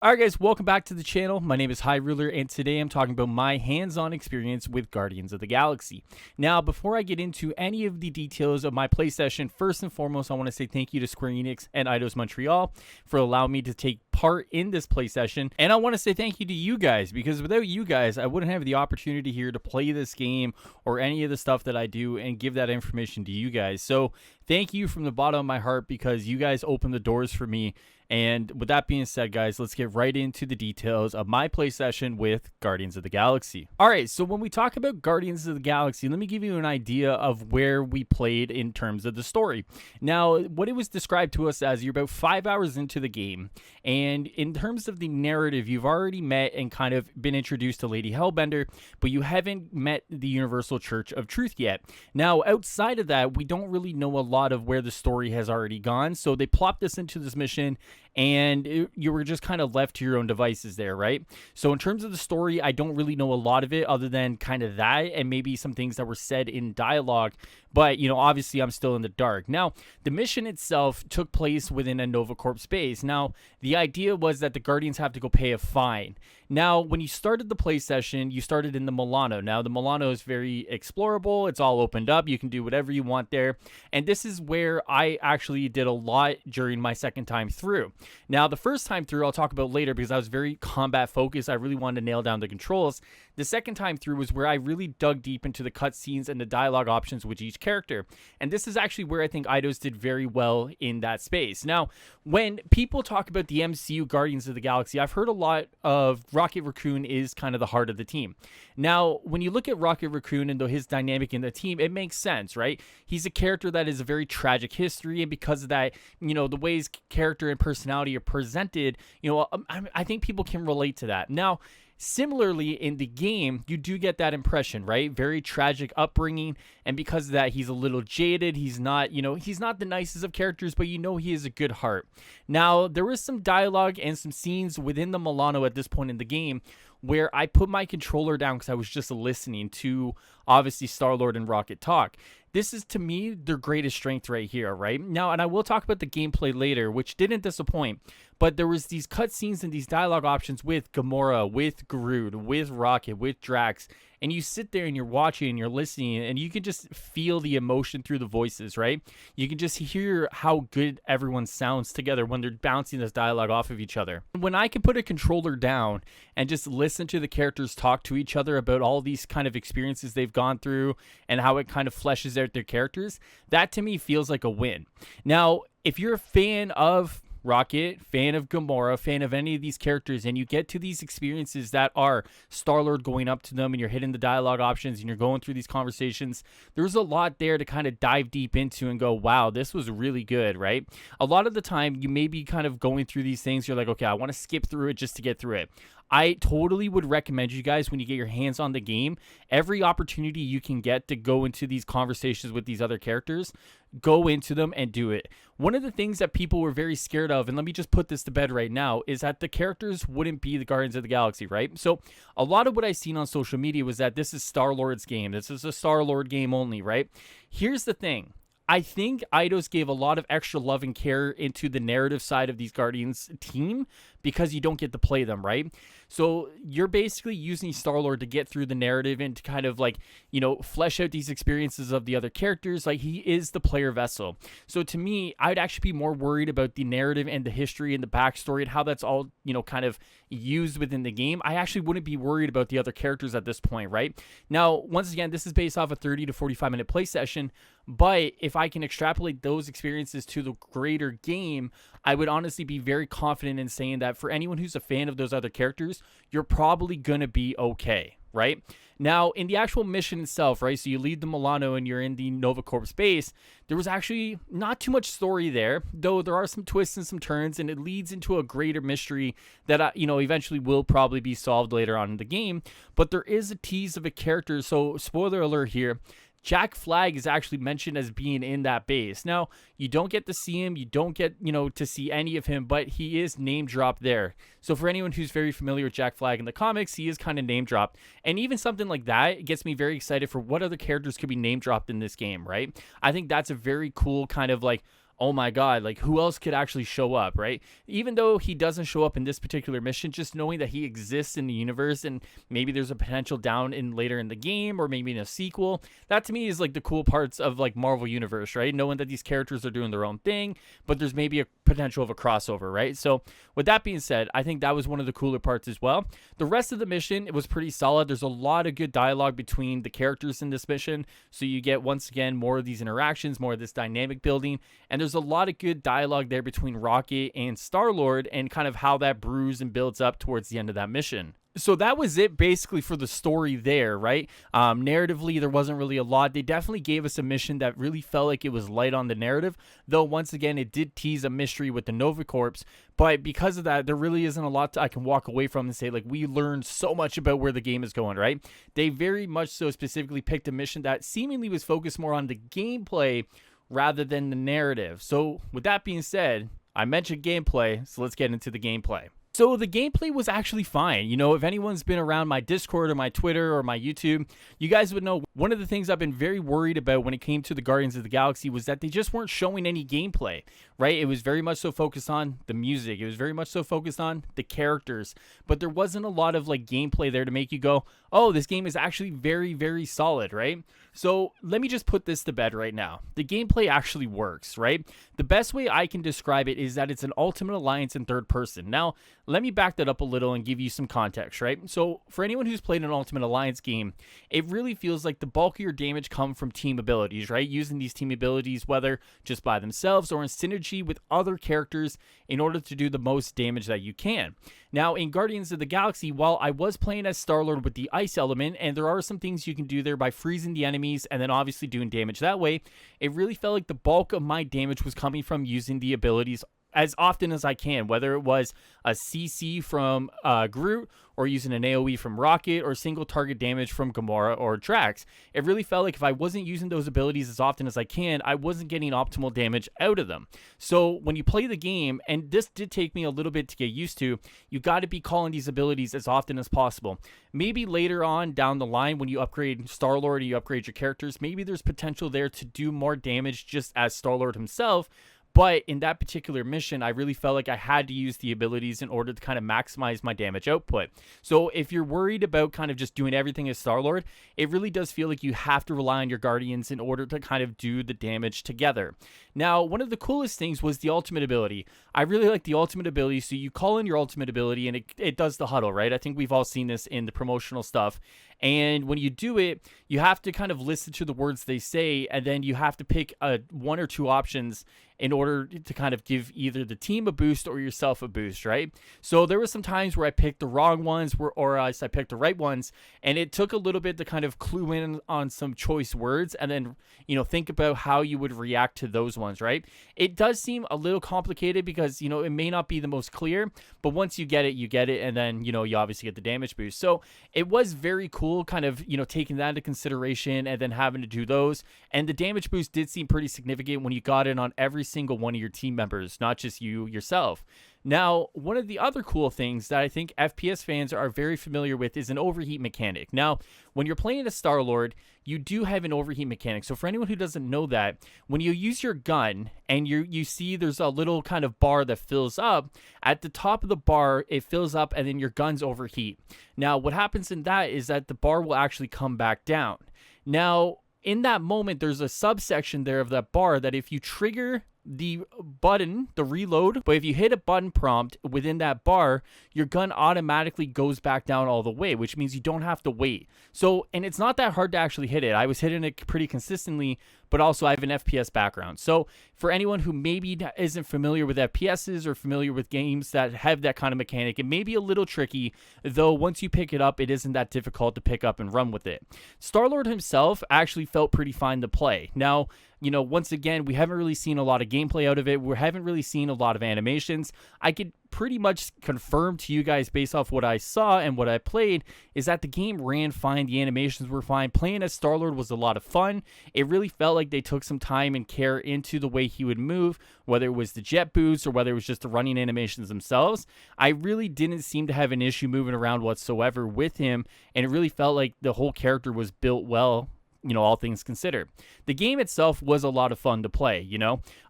Alright guys, welcome back to the channel. My name is High Ruler and today I'm talking about my hands-on experience with Guardians of the Galaxy. Now, before I get into any of the details of my play session, first and foremost I want to say thank you to Square Enix and Eidos Montreal for allowing me to take part in this play session. And I want to say thank you to you guys, because without you guys I wouldn't have the opportunity here to play this game or any of the stuff that I do and give that information to you guys. So thank you from the bottom of my heart, because you guys opened the doors for me. And with that being said, guys, let's get right into the details of my play session with Guardians of the Galaxy. All right, so when we talk about Guardians of the Galaxy, let me give you an idea of where we played in terms of the story. Now, what it was described to us as, you're about 5 hours into the game, and in terms of the narrative, you've already met and kind of been introduced to Lady Hellbender, but you haven't met the Universal Church of Truth yet. Now, outside of that, we don't really know a lot of where the story has already gone, so they plopped us into this mission, and you were just kind of left to your own devices there, right? So in terms of the story, I don't really know a lot of it other than kind of that and maybe some things that were said in dialogue. But, you know, obviously I'm still in the dark. Now, the mission itself took place within a Nova Corp space. Now, the idea was that the Guardians have to go pay a fine. Now, when you started the play session, you started in the Milano. Now, the Milano is very explorable. It's all opened up. You can do whatever you want there. And this is where I actually did a lot during my second time through. Now, the first time through, I'll talk about later because I was very combat focused. I really wanted to nail down the controls. The second time through was where I really dug deep into the cutscenes and the dialogue options with each character. And this is actually where I think Eidos did very well in that space. Now, when people talk about the MCU Guardians of the Galaxy, I've heard a lot of Rocket Raccoon is kind of the heart of the team. Now, when you look at Rocket Raccoon and his dynamic in the team, it makes sense, right? He's a character that is a very tragic history, and because of that, you know, the ways character and personality are presented, you know, I think people can relate to that. Now, similarly, in the game, you do get that impression, right? Very tragic upbringing, and because of that, he's a little jaded. He's not, you know, he's not the nicest of characters, but you know he has a good heart. Now, there was some dialogue and some scenes within the Milano at this point in the game where I put my controller down because I was just listening to, obviously, Star-Lord and Rocket talk. This is, to me, their greatest strength right here, right? Now, and I will talk about the gameplay later, which didn't disappoint, but there was these cutscenes and these dialogue options with Gamora, with Groot, with Rocket, with Drax, and you sit there and you're watching and you're listening, and you can just feel the emotion through the voices, right? You can just hear how good everyone sounds together when they're bouncing this dialogue off of each other. When I can put a controller down and just listen to the characters talk to each other about all these kind of experiences they've gone through and how it kind of fleshes out their characters, that to me feels like a win. Now, if you're a fan of Rocket, fan of Gamora, fan of any of these characters, and you get to these experiences that are Star-Lord going up to them and you're hitting the dialogue options and you're going through these conversations, there's a lot there to kind of dive deep into and go, wow, this was really good, right? A lot of the time, you may be kind of going through these things, you're like, okay, I want to skip through it just to get through it. I totally would recommend you guys, when you get your hands on the game, every opportunity you can get to go into these conversations with these other characters, go into them and do it. One of the things that people were very scared of, and let me just put this to bed right now, is that the characters wouldn't be the Guardians of the Galaxy, right? So a lot of what I've seen on social media was that this is Star-Lord's game. This is a Star-Lord game only, right? Here's the thing. I think Eidos gave a lot of extra love and care into the narrative side of these Guardians team because you don't get to play them, right? So you're basically using Star-Lord to get through the narrative and to kind of like, you know, flesh out these experiences of the other characters. Like, he is the player vessel. So to me, I'd actually be more worried about the narrative and the history and the backstory and how that's all, you know, kind of used within the game. I actually wouldn't be worried about the other characters at this point, right? Now, once again, this is based off a 30 to 45 minute play session, but if I can extrapolate those experiences to the greater game, I would honestly be very confident in saying that for anyone who's a fan of those other characters, you're probably going to be okay, right? Now, in the actual mission itself, right, so you leave the Milano and you're in the Nova Corp space, there was actually not too much story there, though there are some twists and some turns, and it leads into a greater mystery that, you know, eventually will probably be solved later on in the game, but there is a tease of a character, so spoiler alert here, Jack Flag is actually mentioned as being in that base. Now, you don't get to see him. You don't get, you know, to see any of him, but he is name dropped there. So for anyone who's very familiar with Jack Flag in the comics, he is kind of name dropped. And even something like that gets me very excited for what other characters could be name dropped in this game, right? I think that's a very cool kind of like, oh my God, like who else could actually show up, right? Even though he doesn't show up in this particular mission, just knowing that he exists in the universe and maybe there's a potential down in later in the game or maybe in a sequel, that to me is like the cool parts of like Marvel Universe, right? Knowing that these characters are doing their own thing, but there's maybe a potential of a crossover, right? So with that being said, I think that was one of the cooler parts as well. The rest of the mission, it was pretty solid. There's a lot of good dialogue between the characters in this mission. So you get, once again, more of these interactions, more of this dynamic building. And there's a lot of good dialogue there between Rocket and Star-Lord and kind of how that brews and builds up towards the end of that mission. So that was it basically for the story there, right? Narratively, there wasn't really a lot. They definitely gave us a mission that really felt like it was light on the narrative, though once again, it did tease a mystery with the Nova Corps. But because of that, there really isn't a lot I can walk away from and say, like, we learned so much about where the game is going, right? They very much so specifically picked a mission that seemingly was focused more on the gameplay rather than the narrative. So with that being said, I mentioned gameplay, so let's get into the gameplay. So the gameplay was actually fine. You know, if anyone's been around my Discord or my Twitter or my YouTube, you guys would know one of the things I've been very worried about when it came to the Guardians of the Galaxy was that they just weren't showing any gameplay, right? It was very much so focused on the music. It was very much so focused on the characters, but there wasn't a lot of like gameplay there to make you go, oh, this game is actually very, very solid, right? So let me just put this to bed right now. The gameplay actually works, right? The best way I can describe it is that it's an Ultimate Alliance in third person. Now, let me back that up a little and give you some context, right? So for anyone who's played an Ultimate Alliance game, it really feels like the bulk of your damage come from team abilities, right? Using these team abilities, whether just by themselves or in synergy with other characters in order to do the most damage that you can. Now, in Guardians of the Galaxy, while I was playing as Star-Lord with the ice element, and there are some things you can do there by freezing the enemies and then obviously doing damage that way, it really felt like the bulk of my damage was coming from using the abilities as often as I can, whether it was a CC from Groot or using an AoE from Rocket or single target damage from Gamora or Drax. It really felt like if I wasn't using those abilities as often as I can, I wasn't getting optimal damage out of them. So when you play the game, and this did take me a little bit to get used to, you got to be calling these abilities as often as possible. Maybe later on down the line when you upgrade Star-Lord or you upgrade your characters, maybe there's potential there to do more damage just as Star-Lord himself. But in that particular mission, I really felt like I had to use the abilities in order to kind of maximize my damage output. So if you're worried about kind of just doing everything as Star-Lord, it really does feel like you have to rely on your Guardians in order to kind of do the damage together. Now, one of the coolest things was the ultimate ability. I really like the ultimate ability. So you call in your ultimate ability and it does the huddle, right? I think we've all seen this in the promotional stuff. And when you do it, you have to kind of listen to the words they say, and then you have to pick one or two options in order to kind of give either the team a boost or yourself a boost, right? So there were some times where I picked the wrong ones or I picked the right ones, and it took a little bit to kind of clue in on some choice words and then, you know, think about how you would react to those ones, right? It does seem a little complicated because, you know, it may not be the most clear, but once you get it, and then, you know, you obviously get the damage boost. So it was very cool kind of, you know, taking that into consideration and then having to do those. And the damage boost did seem pretty significant when you got it on every single one of your team members, not just you yourself. Now, one of the other cool things that I think FPS fans are very familiar with is an overheat mechanic. Now, when you're playing a Star-Lord, you do have an overheat mechanic. So for anyone who doesn't know that, when you use your gun and you see there's a little kind of bar that fills up, at the top of the bar, it fills up and then your guns overheat. Now, what happens in that is that the bar will actually come back down. Now, in that moment, there's a subsection there of that bar that if you trigger the button, the reload, but if you hit a button prompt within that bar, your gun automatically goes back down all the way, which means you don't have to wait. So, and it's not that hard to actually hit it. I was hitting it pretty consistently, but also I have an FPS background. So for anyone who maybe isn't familiar with FPSs or familiar with games that have that kind of mechanic, it may be a little tricky, though once you pick it up, it isn't that difficult to pick up and run with it. Star-Lord himself actually felt pretty fine to play. Now, you know, once again, we haven't really seen a lot of gameplay out of it. We haven't really seen a lot of animations. I could pretty much confirm to you guys based off what I saw and what I played is that the game ran fine. The animations were fine. Playing as Star-Lord was a lot of fun. It really felt like they took some time and care into the way he would move, whether it was the jet boost or whether it was just the running animations themselves. I really didn't seem to have an issue moving around whatsoever with him, and it really felt like the whole character was built well all things considered. The game itself was a lot of fun to play,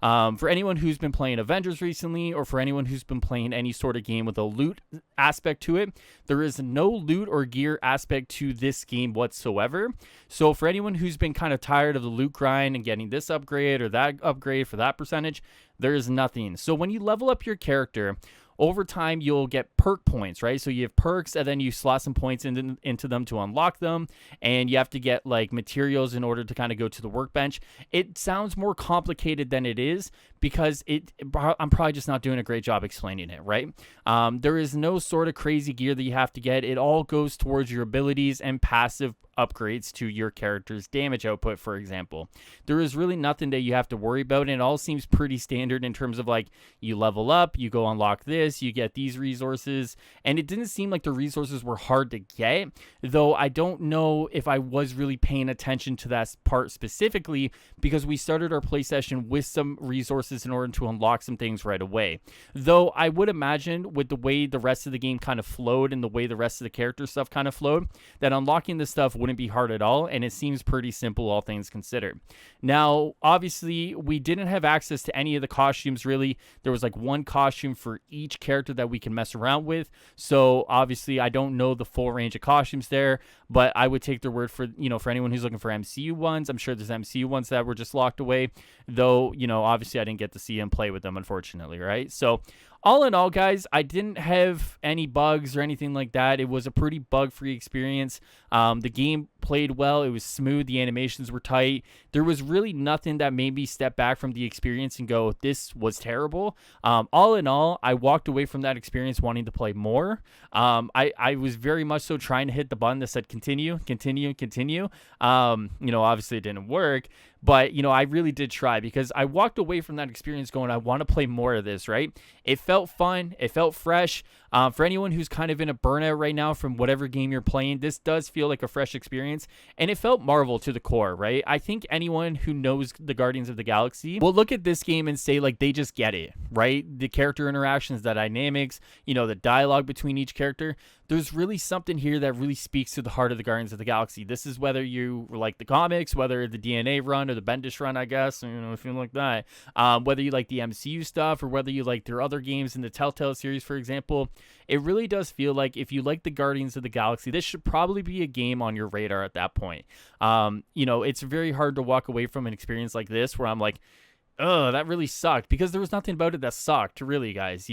for anyone who's been playing Avengers recently, or for anyone who's been playing any sort of game with a loot aspect to it, there is no loot or gear aspect to this game whatsoever. So for anyone who's been kind of tired of the loot grind and getting this upgrade or that upgrade for that percentage, there is nothing. So when you level up your character, over time, you'll get perk points, right? So you have perks, and then you slot some points into them to unlock them, and you have to get like materials in order to kind of go to the workbench. It sounds more complicated than it is because I'm probably just not doing a great job explaining it, right? There is no sort of crazy gear that you have to get. It all goes towards your abilities and passive upgrades to your character's damage output, for example. There is really nothing that you have to worry about, and it all seems pretty standard in terms of like you level up, you go unlock this, you get these resources, and it didn't seem like the resources were hard to get, though I don't know if I was really paying attention to that part specifically because we started our play session with some resources in order to unlock some things right away. Though I would imagine with the way the rest of the game kind of flowed and the way the rest of the character stuff kind of flowed, that unlocking this stuff wouldn't be hard at all, and it seems pretty simple all things considered. Now, obviously, we didn't have access to any of the costumes really. There was like one costume for each character that we can mess around with, so obviously I don't know the full range of costumes there, but I would take their word for, for anyone who's looking for MCU ones. I'm sure there's MCU ones that were just locked away, though, obviously I didn't get to see and play with them, unfortunately, right? So all in all, guys, I didn't have any bugs or anything like that. It was a pretty bug-free experience. The game played well. It was smooth. The animations were tight. There was really nothing that made me step back from the experience and go, this was terrible. All in all, I walked away from that experience wanting to play more. I was very much so trying to hit the button that said continue, continue, continue. Obviously it didn't work. But, I really did try because I walked away from that experience going, I want to play more of this, right? It felt fun. It felt fresh. For anyone who's kind of in a burnout right now from whatever game you're playing, this does feel like a fresh experience. And it felt Marvel to the core, right? I think anyone who knows the Guardians of the Galaxy will look at this game and say, like, they just get it, right? The character interactions, the dynamics, the dialogue between each character. There's really something here that really speaks to the heart of the Guardians of the Galaxy. This is whether you like the comics, whether the DNA run or the Bendis run, I guess, if you like that, whether you like the MCU stuff or whether you like their other games in the Telltale series, for example. It really does feel like if you like the Guardians of the Galaxy, this should probably be a game on your radar at that point. It's very hard to walk away from an experience like this where I'm like, oh, that really sucked, because there was nothing about it that sucked, really, guys,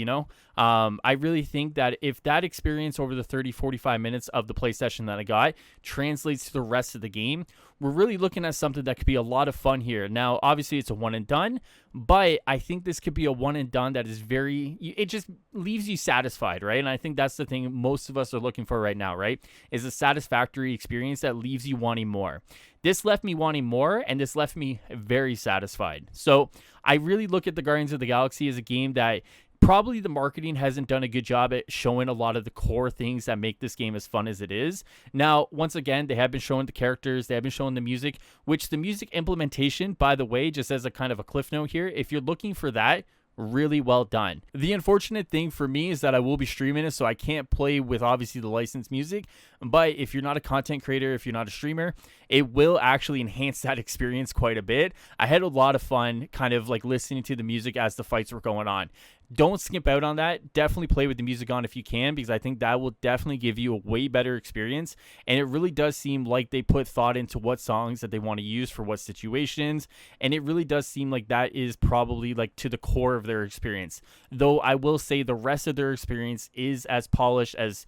I really think that if that experience over the 30-45 minutes of the play session that I got translates to the rest of the game, we're really looking at something that could be a lot of fun here. Now, obviously, it's a one and done, but I think this could be a one and done that is it just leaves you satisfied, right? And I think that's the thing most of us are looking for right now, right? Is a satisfactory experience that leaves you wanting more. This left me wanting more, and this left me very satisfied. So I really look at the Guardians of the Galaxy as a game that probably the marketing hasn't done a good job at showing a lot of the core things that make this game as fun as it is. Now, once again, they have been showing the characters, they have been showing the music, which the music implementation, by the way, just as a kind of a cliff note here, if you're looking for that, really well done. The unfortunate thing for me is that I will be streaming it, so I can't play with obviously the licensed music, but if you're not a content creator, if you're not a streamer, it will actually enhance that experience quite a bit. I had a lot of fun kind of like listening to the music as the fights were going on. Don't skip out on that. Definitely play with the music on if you can, because I think that will definitely give you a way better experience. And it really does seem like they put thought into what songs that they want to use for what situations. And it really does seem like that is probably like to the core of their experience. Though I will say the rest of their experience is as polished as,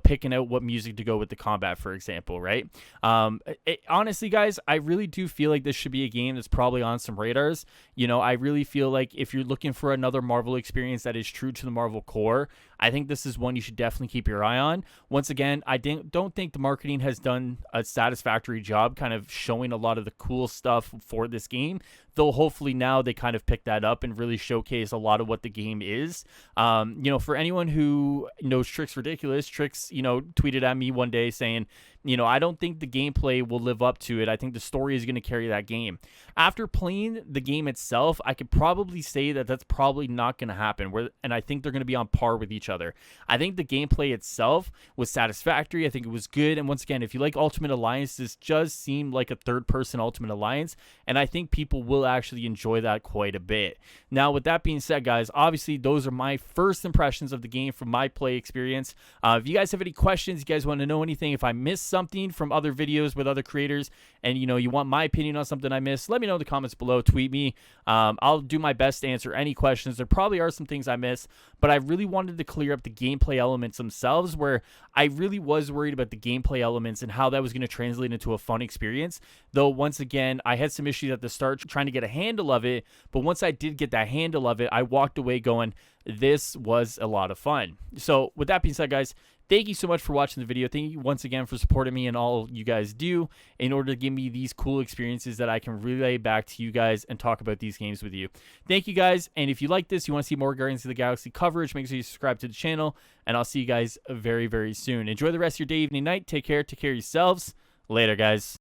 picking out what music to go with the combat, for example, right? Honestly, guys, I really do feel like this should be a game that's probably on some radars. I really feel like if you're looking for another Marvel experience that is true to the Marvel core, I think this is one you should definitely keep your eye on. Once again, I don't think the marketing has done a satisfactory job kind of showing a lot of the cool stuff for this game, though hopefully now they kind of pick that up and really showcase a lot of what the game is. For anyone who knows Trick's Ridiculous, Trick's, tweeted at me one day saying, I don't think the gameplay will live up to it. I think the story is going to carry that game. After playing the game itself, I could probably say that that's probably not going to happen. happen, and I think they're going to be on par with each other. I think the gameplay itself was satisfactory. I think it was good. And once again, if you like Ultimate Alliance, this just seemed like a third-person Ultimate Alliance, and I think people will actually enjoy that quite a bit. Now, with that being said, guys, obviously those are my first impressions of the game from my play experience. If you guys have any questions, you guys want to know anything, if I missed something from other videos with other creators, and you want my opinion on something I missed, let me know in the comments below. Tweet me. I'll do my best to answer any questions. There probably are some things I missed, but I really wanted to clear up the gameplay elements themselves, where I really was worried about the gameplay elements and how that was going to translate into a fun experience. Though, once again, I had some issues at the start trying to get a handle of it, but once I did get that handle of it, I walked away going, this was a lot of fun. So with that being said, guys, thank you so much for watching the video. Thank you once again for supporting me and all you guys do in order to give me these cool experiences that I can relay back to you guys and talk about these games with you. Thank you, guys. And if you like this, you want to see more Guardians of the Galaxy coverage, make sure you subscribe to the channel, and I'll see you guys very, very soon. Enjoy the rest of your day, evening, night. Take care. Take care of yourselves. Later, guys.